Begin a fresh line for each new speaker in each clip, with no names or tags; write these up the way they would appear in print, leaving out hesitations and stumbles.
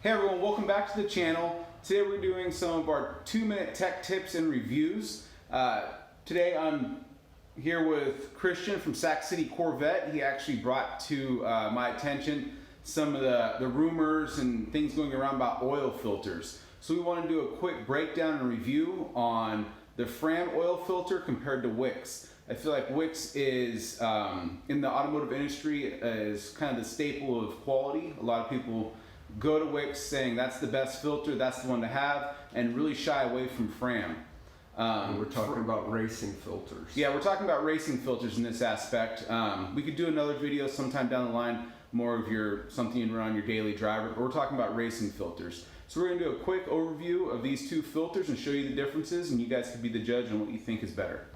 Hey everyone, welcome back to the channel. Today we're doing some of our 2-minute tech tips and reviews. Today I'm here with Christian from Sac City Corvette. He actually brought to my attention some of the rumors and things going around about oil filters. So we want to do a quick breakdown and review on the Fram oil filter compared to Wix. I feel like Wix is, in the automotive industry, is kind of the staple of quality. A lot of people go to Wix saying that's the best filter, that's the one to have, and really shy away from Fram.
We're talking about racing filters.
Yeah, we're talking about racing filters in this aspect. We could do another video sometime down the line, more of something you run on your daily driver, but we're talking about racing filters. So we're gonna do a quick overview of these two filters and show you the differences, and you guys can be the judge on what you think is better.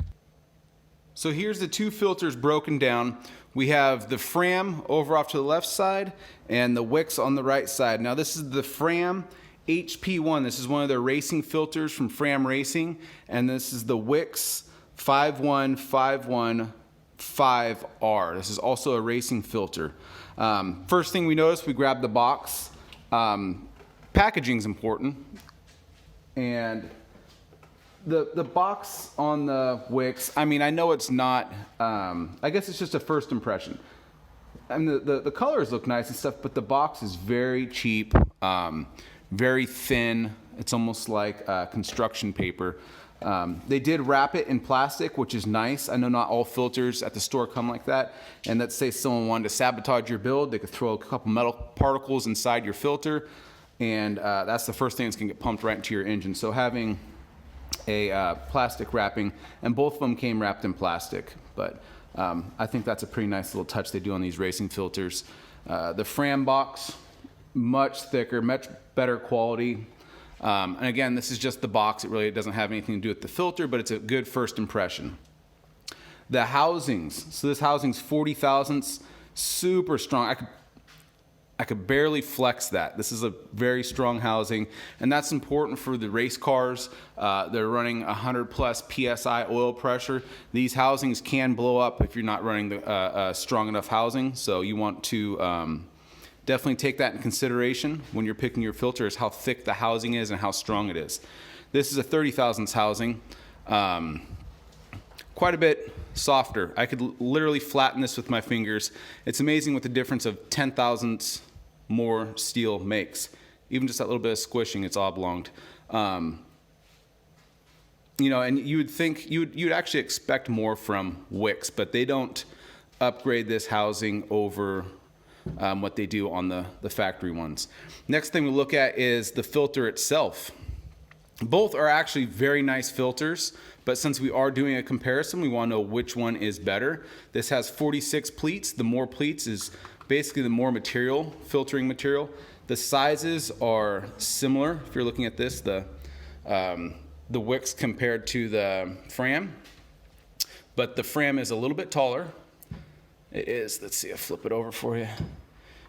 So here's the two filters broken down. We have the Fram over off to the left side and the Wix on the right side. Now this is the Fram HP1. This is one of their racing filters from Fram Racing, and this is the Wix 51515R. This is also a racing filter. First thing we notice, we grab the box. Packaging's important, and the box on the Wix, I mean, I know it's not, I guess it's just a first impression. I mean, the colors look nice and stuff, but the box is very cheap, very thin. It's almost like construction paper. They did wrap it in plastic, which is nice. I know not all filters at the store come like that. And let's say someone wanted to sabotage your build, they could throw a couple metal particles inside your filter, and that's the first thing that's gonna get pumped right into your engine. So having a plastic wrapping, and both of them came wrapped in plastic, but I think that's a pretty nice little touch they do on these racing filters. The Fram box, much thicker, much better quality, and again, this is just the box. It really doesn't have anything to do with the filter, but it's a good first impression. The housings, so this housing's 40 thousandths, super strong. I could barely flex that. This is a very strong housing, and that's important for the race cars. They're running 100 plus PSI oil pressure. These housings can blow up if you're not running the strong enough housing, so you want to definitely take that in consideration when you're picking your filter, is how thick the housing is and how strong it is. This is a 30 thousandths housing, quite a bit softer. I could literally flatten this with my fingers. It's amazing what the difference of 10 thousandths more steel makes. Even just that little bit of squishing, it's oblonged. You know, and you would think, you'd actually expect more from Wix, but they don't upgrade this housing over what they do on the factory ones. Next thing we look at is the filter itself. Both are actually very nice filters, but since we are doing a comparison, we want to know which one is better. This has 46 pleats. The more pleats is basically the more material, filtering material. The sizes are similar. If you're looking at this, the Wix compared to the Fram, but the Fram is a little bit taller. It is, let's see, I'll flip it over for you.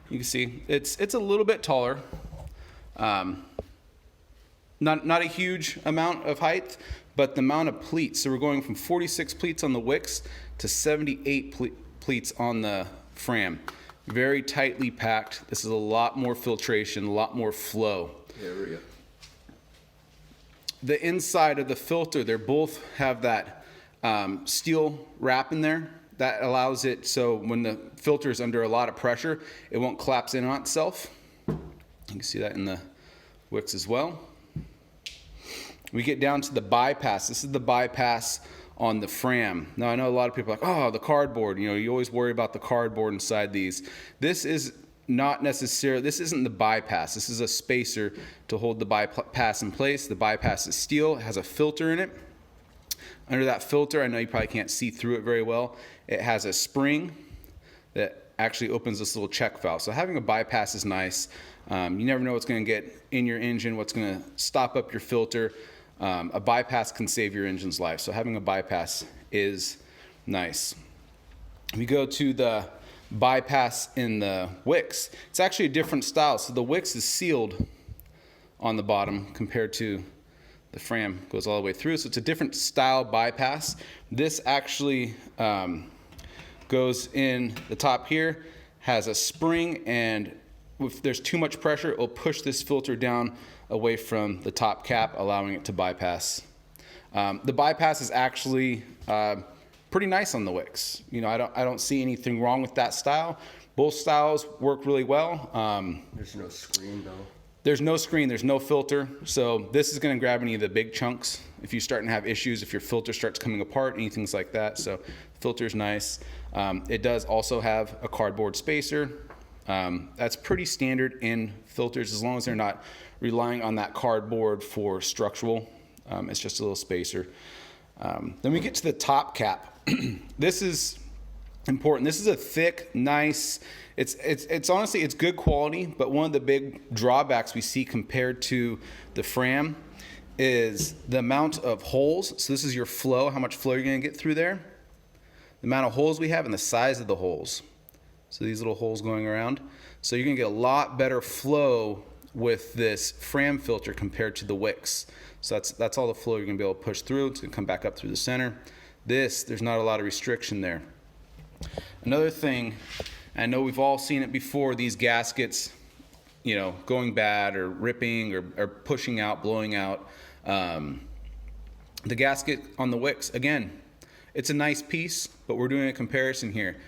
You can see it's a little bit taller. Not a huge amount of height, but the amount of pleats. So we're going from 46 pleats on the Wix to 78 pleats on the Fram. Very tightly packed. This is a lot more filtration, a lot more flow.
Area.
The inside of the filter, they both have that steel wrap in there. That allows it so when the filter is under a lot of pressure, it won't collapse in on itself. You can see that in the Wix as well. We get down to the bypass. This is the bypass on the Fram. Now I know a lot of people are like, oh, the cardboard. You know, you always worry about the cardboard inside these. This is not necessarily, this isn't the bypass. This is a spacer to hold the bypass in place. The bypass is steel, it has a filter in it. Under that filter, I know you probably can't see through it very well, it has a spring that actually opens this little check valve. So having a bypass is nice. You never know what's going to get in your engine, what's going to stop up your filter. A bypass can save your engine's life, so having a bypass is nice. We go to the bypass in the Wix. It's actually a different style. So the Wix is sealed on the bottom compared to the Fram goes all the way through. So it's a different style bypass. This actually goes in the top here, has a spring, and if there's too much pressure, it will push this filter down away from the top cap, allowing it to bypass. The bypass is actually pretty nice on the Wix. You know, I don't see anything wrong with that style. Both styles work really well.
There's no screen though.
There's no screen, there's no filter. So this is gonna grab any of the big chunks if you're starting to have issues, if your filter starts coming apart, anything like that. So filter's nice. It does also have a cardboard spacer. That's pretty standard in filters, as long as they're not relying on that cardboard for structural. It's just a little spacer. Then we get to the top cap. This is important. This is a thick, nice, it's honestly, it's good quality, but one of the big drawbacks we see compared to the Fram is the amount of holes. So this is your flow, how much flow you're gonna get through there. The amount of holes we have and the size of the holes. So these little holes going around. So you're gonna get a lot better flow with this Fram filter compared to the Wix. So that's all the flow you're gonna be able to push through. It's gonna come back up through the center. There's not a lot of restriction there. Another thing, I know we've all seen it before, these gaskets, you know, going bad or ripping or pushing out, blowing out. The gasket on the Wix, again, it's a nice piece, but we're doing a comparison here.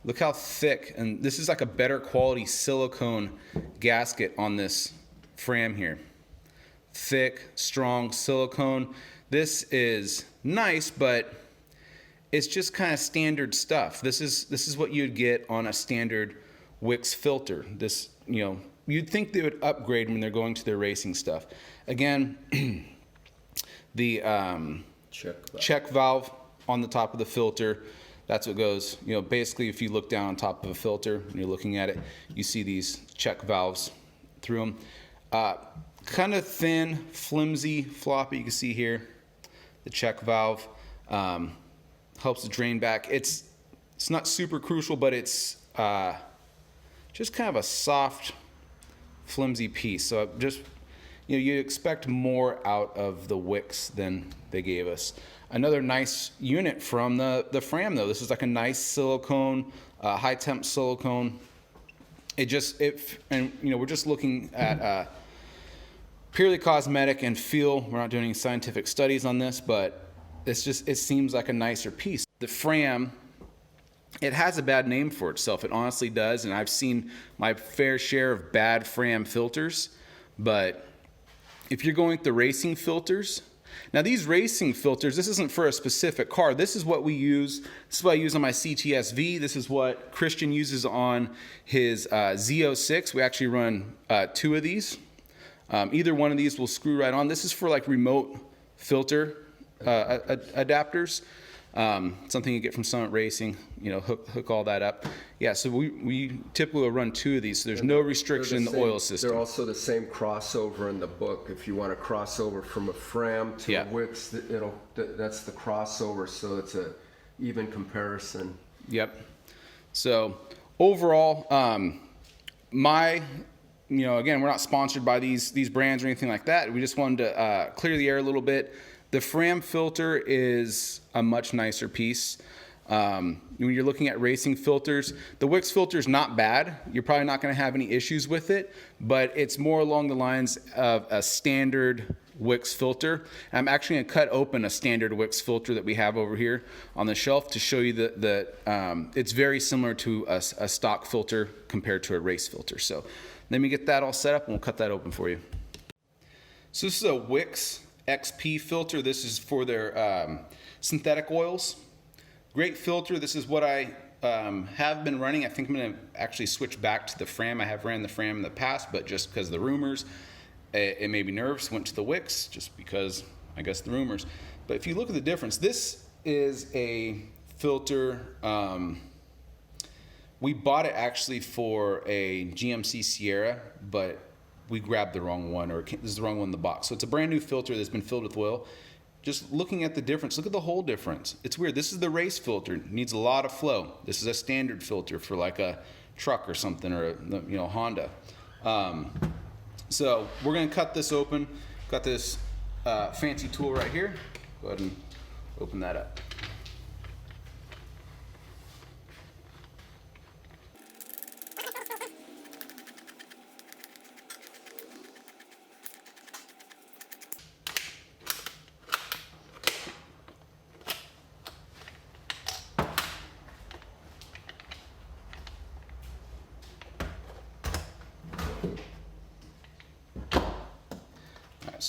Look how thick, and this is like a better quality silicone gasket on this Fram here. Thick, strong silicone. This is nice, but it's just kind of standard stuff. This is what you'd get on a standard Wix filter. This, you know, you'd think they would upgrade when they're going to their racing stuff. Again, the check valve on the top of the filter, that's what goes, you know, basically if you look down on top of a filter and you're looking at it, you see these check valves through them. Kind of thin, flimsy, floppy, you can see here, the check valve. Helps to drain back. It's not super crucial, but it's just kind of a soft, flimsy piece. So just, you know, you expect more out of the Wix than they gave us. Another nice unit from the Fram though. This is like a nice silicone, high temp silicone. And you know, we're just looking at purely cosmetic and feel. We're not doing any scientific studies on this, but it seems like a nicer piece. The Fram, it has a bad name for itself. It honestly does, and I've seen my fair share of bad Fram filters. But if you're going with the racing filters, now these racing filters, this isn't for a specific car. This is what we use. This is what I use on my CTSV. This is what Christian uses on his Z06. We actually run 2 of these. Either one of these will screw right on. This is for like remote filter adapters, something you get from Summit Racing, you know, hook all that up. Yeah, so we typically will run 2 of these, so there's no restriction in the oil system.
They're also the same crossover in the book. If you want to cross over from a Fram to a Wix, that's the crossover, so it's a even comparison.
Yep. So overall, you know, again, we're not sponsored by these brands or anything like that. We just wanted to clear the air a little bit. The Fram filter is a much nicer piece. When you're looking at racing filters, the Wix filter is not bad. You're probably not going to have any issues with it, but it's more along the lines of a standard Wix filter. I'm actually going to cut open a standard Wix filter that we have over here on the shelf to show you that it's very similar to a stock filter compared to a race filter. So let me get that all set up and we'll cut that open for you. So this is a Wix XP filter. This is for their synthetic oils. Great filter. This is what I have been running. I think I'm going to actually switch back to the Fram. I have ran the Fram in the past, but just because of the rumors, it made me nervous. Went to the Wix just because, I guess, the rumors. But if you look at the difference, this is a filter. We bought it actually for a GMC Sierra, but we grabbed the wrong one, or this is the wrong one in the box. So it's a brand new filter that's been filled with oil. Just looking at the difference, look at the whole difference. It's weird. This is the race filter. It needs a lot of flow. This is a standard filter for like a truck or something, or a Honda. So we're gonna cut this open. Got this fancy tool right here. Go ahead and open that up.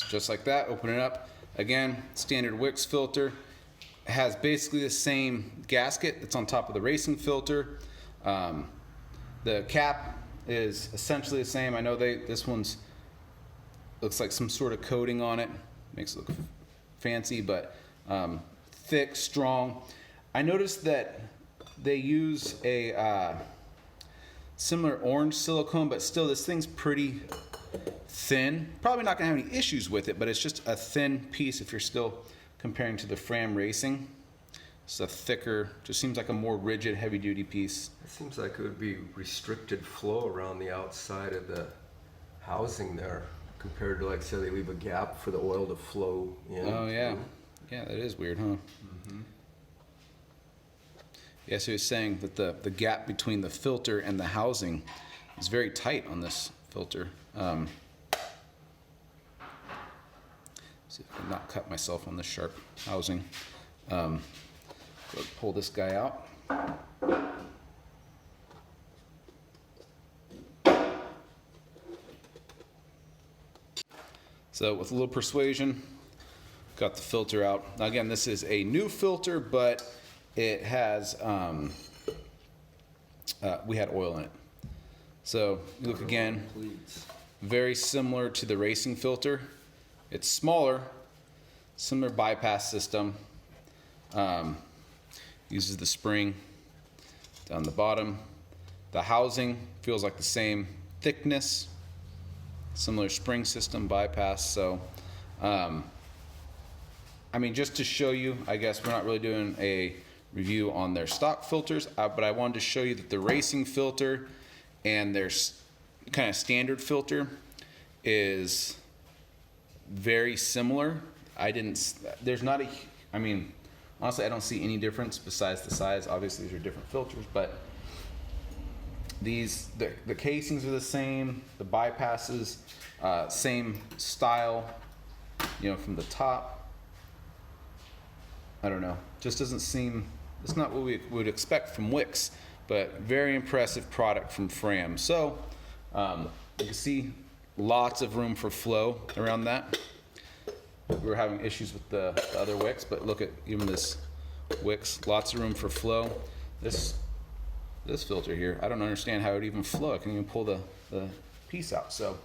It's just like that. Open it up. Again, standard Wix filter. It has basically the same gasket that's on top of the racing filter. The cap is essentially the same. I know this one's looks like some sort of coating on it. Makes it look fancy, but thick, strong. I noticed that they use a similar orange silicone, but still this thing's pretty thin. Probably not gonna have any issues with it, but it's just a thin piece if you're still comparing to the Fram Racing. It's a thicker, just seems like a more rigid, heavy duty piece.
It seems like it would be restricted flow around the outside of the housing there compared to, like, say they leave a gap for the oil to flow in.
Oh yeah, yeah, that is weird, huh? Mm-hmm. Yeah, so he's saying that the gap between the filter and the housing is very tight on this filter. See if I can not cut myself on this sharp housing. Pull this guy out. So with a little persuasion, got the filter out. Now again, this is a new filter, but it has, we had oil in it. So you look again, very similar to the racing filter. It's smaller, similar bypass system. Uses the spring down the bottom. The housing feels like the same thickness, similar spring system, bypass. So, I mean, just to show you, I guess we're not really doing a review on their stock filters, but I wanted to show you that the racing filter and their kind of standard filter is very similar. There's not a, I mean, honestly, I don't see any difference besides the size. Obviously, these are different filters, but the casings are the same, the bypasses, same style, you know, from the top. I don't know, just doesn't seem, it's not what we would expect from Wix, but very impressive product from Fram. So you can see lots of room for flow around that. We were having issues with the other Wix, but look at even this Wix, lots of room for flow. This filter here, I don't understand how it would even flow. I can even pull the piece out. So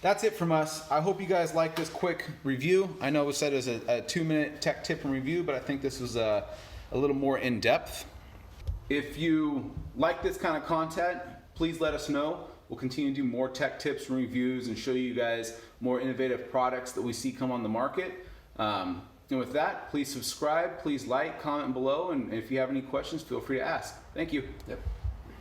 that's it from us. I hope you guys like this quick review. I know it was said as a 2-minute tech tip and review, but I think this was a little more in depth. If you like this kind of content, please let us know. We'll continue to do more tech tips and reviews and show you guys more innovative products that we see come on the market. And with that, please subscribe, please like, comment below, and if you have any questions, feel free to ask. Thank you.
Yep.